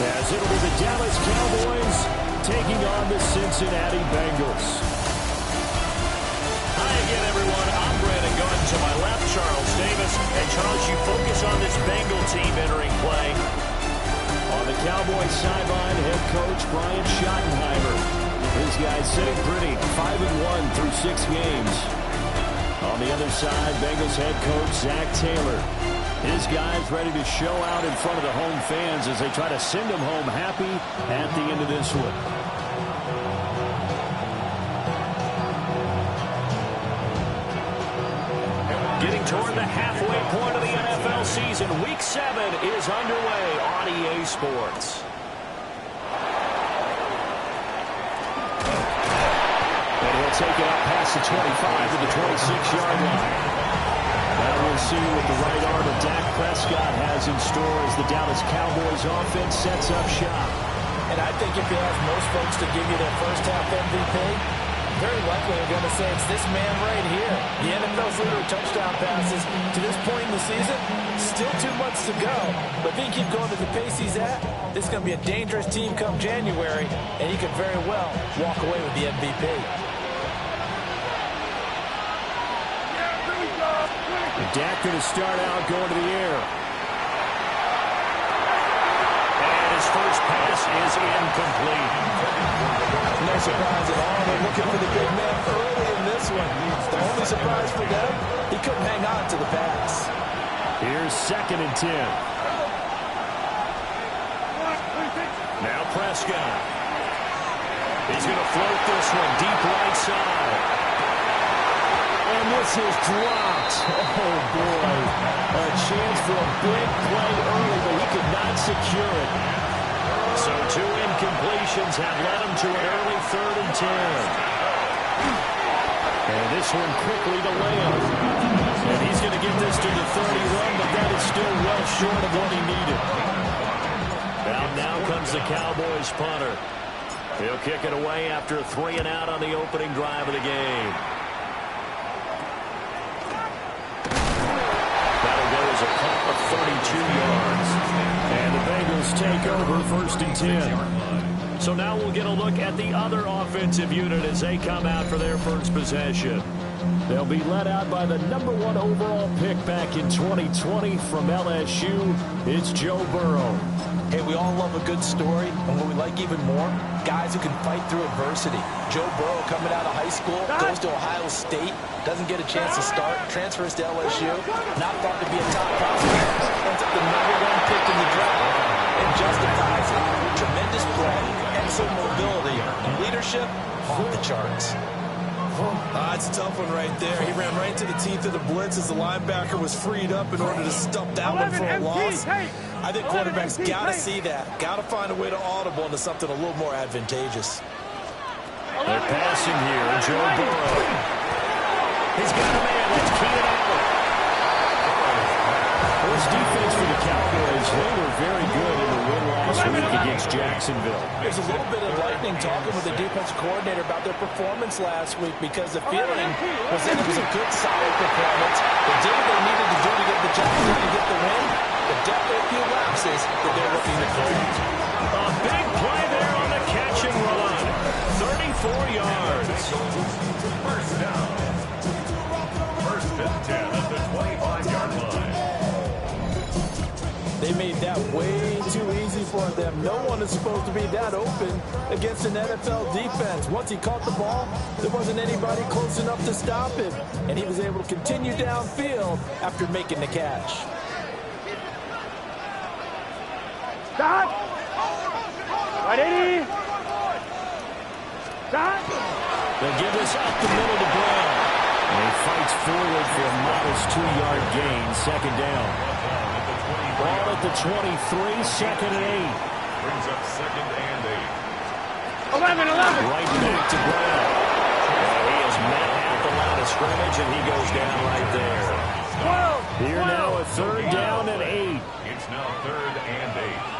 as it'll be the Dallas Cowboys taking on the Cincinnati Bengals. Hi again, everyone. I'm Brandon Gordon. To my left, Charles Davis. And Charles, you focus on this Bengal team entering play. On the Cowboys sideline, head coach Brian Schottenheimer. His guys sitting pretty, 5-1 through 6 games. On the other side, Bengals head coach Zach Taylor. His guys ready to show out in front of the home fans as they try to send them home happy at the end of this one. Getting toward the halfway point of the NFL season, Week 7 is underway on EA Sports. And he'll take it up past the 25 to the 26-yard line. Now we'll see what the right arm of Dak Prescott has in store as the Dallas Cowboys offense sets up shop. And I think if you ask most folks to give you their first half MVP, very likely they're going to say it's this man right here. The NFL's leader of touchdown passes to this point in the season. Still 2 months to go. But if he keeps going at the pace he's at, this is going to be a dangerous team come January, and he could very well walk away with the MVP. Dak going to start out going to the air. And his first pass is incomplete. No surprise at all. They're looking for the big man early in this one. The only surprise for them, he couldn't hang on to the pass. Here's 2nd and 10. Now Prescott. He's going to float this one deep right side. And this is dropped. Oh, boy. A chance for a big play early, but he could not secure it. So 2 incompletions have led him to an early 3rd and 10. And this one quickly to layup. And he's going to get this to the 31, but that is still well short of what he needed. Now comes the Cowboys punter. He'll kick it away after a 3 and out on the opening drive of the game. A punt of 32 yards. And the Bengals take over 1st and 10. So now we'll get a look at the other offensive unit as they come out for their first possession. They'll be led out by the #1 overall pick back in 2020 from LSU. It's Joe Burrow. Hey, we all love a good story, and what we like even more, guys who can fight through adversity. Joe Burrow coming out of high school, goes to Ohio State, doesn't get a chance to start, transfers to LSU, not thought to be a top prospect, ends up the #1 pick in the draft, and justifies it. Tremendous play, excellent mobility, and leadership off the charts. It's a tough one right there. He ran right into the teeth of the blitz as the linebacker was freed up in order to stump that one for a loss. I think quarterbacks got to see that. Got to find a way to audible into something a little more advantageous. They're passing here, Joe Burrow. He's got a man. Let's key it out. This defense for the Cowboys, they were very good in the win last week against Jacksonville. There's a little bit of lightning talking with the defensive coordinator about their performance last week because the feeling was that it was a good, solid performance. They did what they needed to do to get the job done to get the win, but definitely a few lapses that they're looking to correct. A big play there on the catch and run. 34 yards. First down. First and 10 at the 25-yard line. They made that way too easy for them. No one is supposed to be that open against an NFL defense. Once he caught the ball, there wasn't anybody close enough to stop him. And he was able to continue downfield after making the catch. Stop! Ready? Stop! They'll give this up the middle to Brown. And he fights forward for a modest 2-yard gain, 2nd down. Ball at the 23, 2nd and 8. Brings up 2nd and 8. 11. Right back to Brown. He is met at the line of scrimmage, and he goes down right there. 12. Here now a 3rd down and 8. It's now 3rd and 8.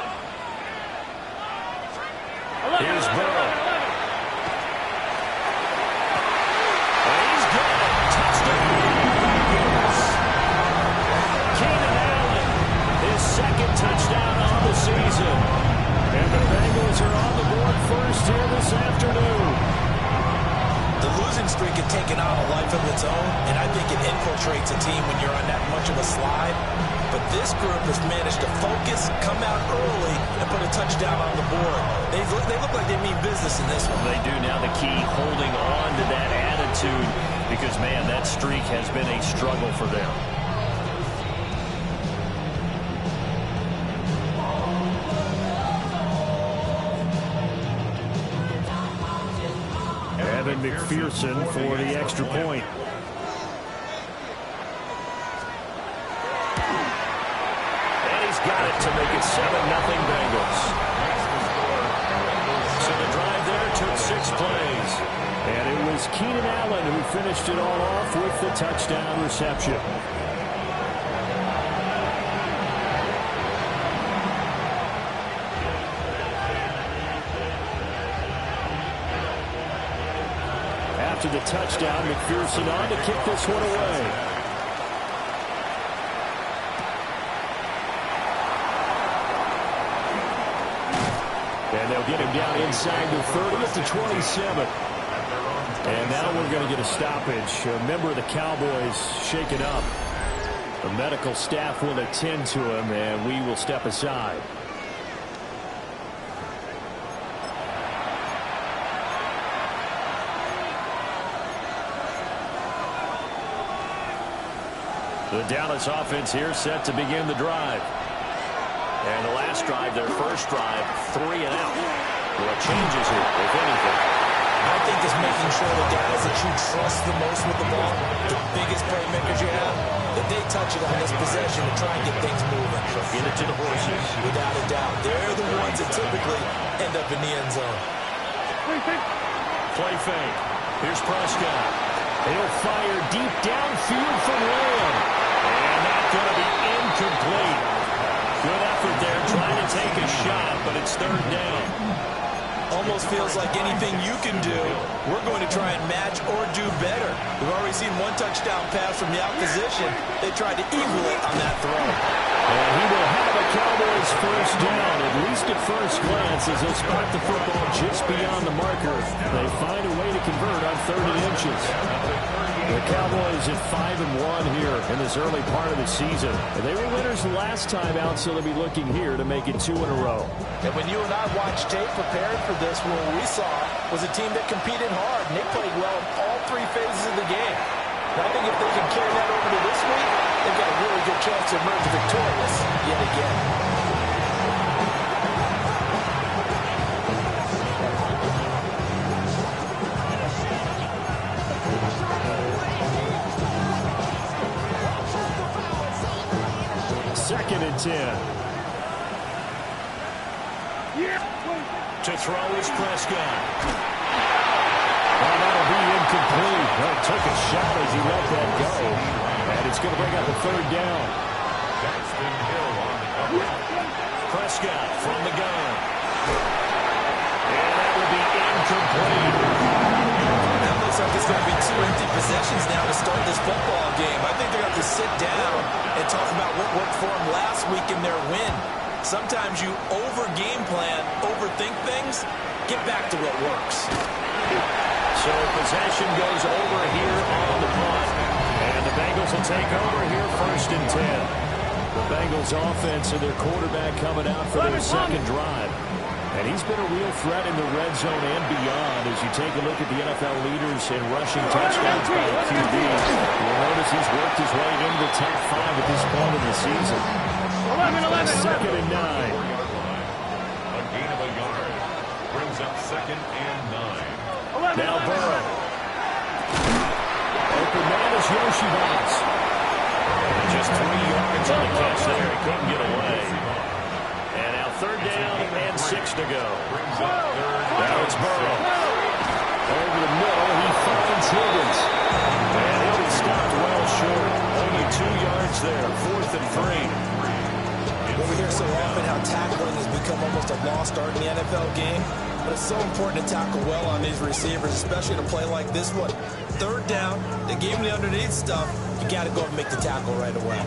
Here's Burrow. taken on a life of its own, and I think it infiltrates a team when you're on that much of a slide. But this group has managed to focus, come out early, and put a touchdown on the board. They look like they mean business in this one. They do. Now the key, holding on to that attitude, because, man, that streak has been a struggle for them. Evan McPherson for the extra point. And he's got it to make it 7-0 Bengals. So the drive there took 6 plays. And it was Keenan Allen who finished it all off with the touchdown reception. After the touchdown, McPherson on to kick this one away. And they'll get him down inside the 30 at the 27. And now we're going to get a stoppage. A member of the Cowboys shaken up. The medical staff will attend to him, and we will step aside. The Dallas offense here set to begin the drive. And the last drive, their first drive, 3 and out. What changes here, if anything? I think it's making sure the guys that you trust the most with the ball, the biggest playmakers you have, that they touch it on this possession to try and get things moving. Get it to the horses. Without a doubt. They're the ones that typically end up in the end zone. Play fake. Here's Prescott. He'll fire deep downfield from Lamb. And that's going to be incomplete. Good effort there trying to take a shot, but it's 3rd down. Almost feels like anything you can do, we're going to try and match or do better. We've already seen 1 touchdown pass from the opposition. They tried to equal it on that throw. And he will have a Cowboys first down, at least at first glance, as they spot the football just beyond the marker. They find a way to convert on 3rd and inches. The Cowboys at 5-1 here in this early part of the season. And they were winners last time out, so they'll be looking here to make it 2 in a row. And when you and I watched tape preparing for this, what we saw was a team that competed hard, and they played well in all 3 phases of the game. And I think if they can carry that over to this week, they've got a really good chance to emerge victorious yet again. Second and 10. To throw is Prescott. Well, that'll be incomplete. Well, took a shot as he let that go. And it's going to bring up a 3rd down. Prescott from the gun. And that will be incomplete. That looks like it's going to be 2 empty possessions now to start this football game. I think they're going to have to sit down and talk about what worked for them last week in their win. Sometimes you over-game plan, overthink things. Get back to what works. So possession goes over here on the punt. And the Bengals will take over here 1st and 10. The Bengals offense and their quarterback coming out for their second drive. And he's been a real threat in the red zone and beyond as you take a look at the NFL leaders in rushing touchdowns by the QB. You'll notice he's worked his way into the top 5 at this point in the season. 2nd and 9. A gain of a yard brings up 2nd and 9. Now Burrow. Open man is Yoshibas. Just 3 yards on the catch there. He couldn't get away. And now 3rd down and 6 to go. Now it's Burrow. Over the middle, he finds Higgins. And he'll be stopped well short. Only 2 yards there. 4th and 3. We hear so often how tackling has become almost a lost art in the NFL game. But it's so important to tackle well on these receivers, especially to play like this one. 3rd down, they gave him the underneath stuff. You got to go and make the tackle right away.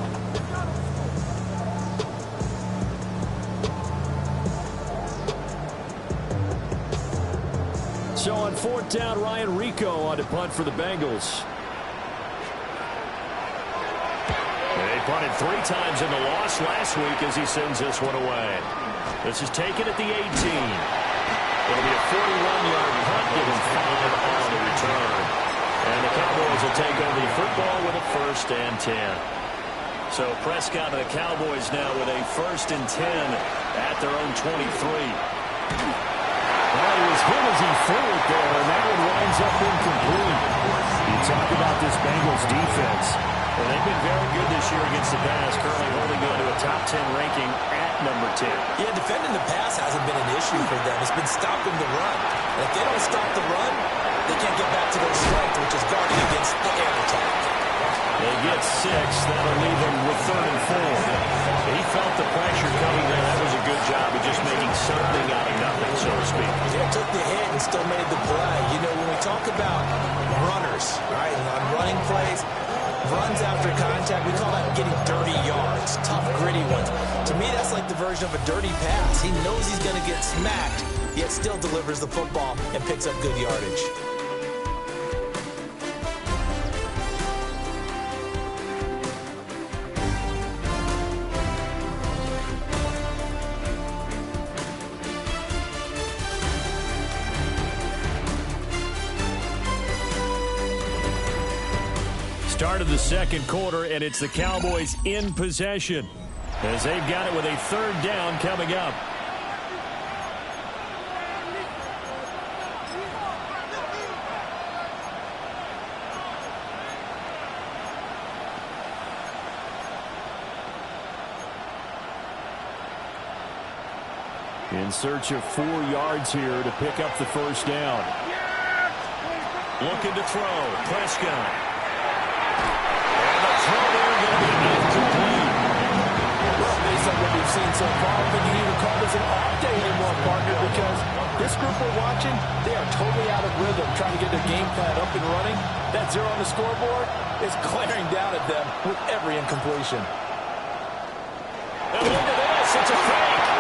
So on 4th down, Ryan Rico on to punt for the Bengals. They punted 3 times in the loss last week as he sends this one away. This is taken at the 18. It'll be a 41-yard punt, giving 5 on the return. And the Cowboys will take over the football with a 1st and 10. So Prescott and the Cowboys now with a 1st and 10 at their own 23. Well, he was hit as he threw it there, and that one winds up incomplete. You talk about this Bengals defense. Well, they've been very good this year against the pass, currently holding on to a top 10 ranking at number 10. Yeah, defending the pass hasn't been an issue for them. It's been stopping the run. And if they don't stop the run, they can't get back to their strength, which is guarding against the air attack. They get 6. That'll leave them with 3rd and 4. He felt the pressure coming there. That was a good job of just making something out of nothing, so to speak. Yeah, took the hit and still made the play. You know, when we talk about runners, right, and on running plays, runs after contact, we call that getting dirty yards, tough, gritty ones. To me, that's like the version of a dirty pass. He knows he's going to get smacked, yet still delivers the football and picks up good yardage. Start of the 2nd quarter, and it's the Cowboys in possession as they've got it with a 3rd down coming up. In search of 4 yards here to pick up the 1st down. Looking to throw. Prescott. Well, based on what we've seen so far, I don't think you can even call this an off day anymore, partner, because this group we're watching, they are totally out of rhythm, trying to get their game plan up and running. That 0 on the scoreboard is glaring down at them with every incompletion. And look at this, it's a fake.